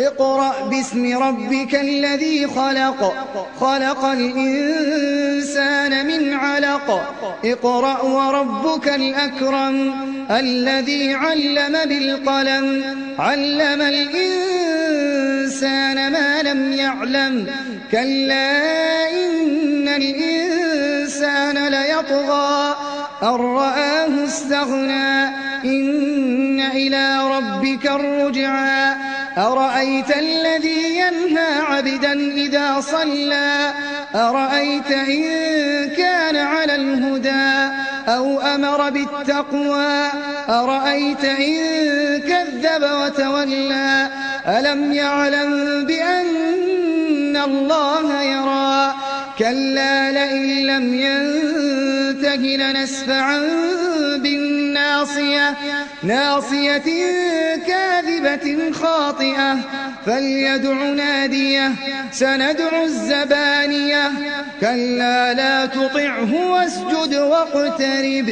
اقرأ باسم ربك الذي خلق خلق الإنسان من علق اقرأ وربك الأكرم الذي علم بالقلم علم الإنسان ما لم يعلم كلا إن الإنسان ليطغى أن رآه استغنى إن إلى ربك الرجعى أرأيت الذي ينهى عبدا إذا صلى أرأيت إن كان على الهدى أو أمر بالتقوى أرأيت إن كذب وتولى ألم يعلم بأن الله يرى كلا لئن لم ينته لنسفعا بالناصية ناصية كاذبة خاطئة فليدع ناديه سندع الزبانية كلا لا تطعه واسجد واقترب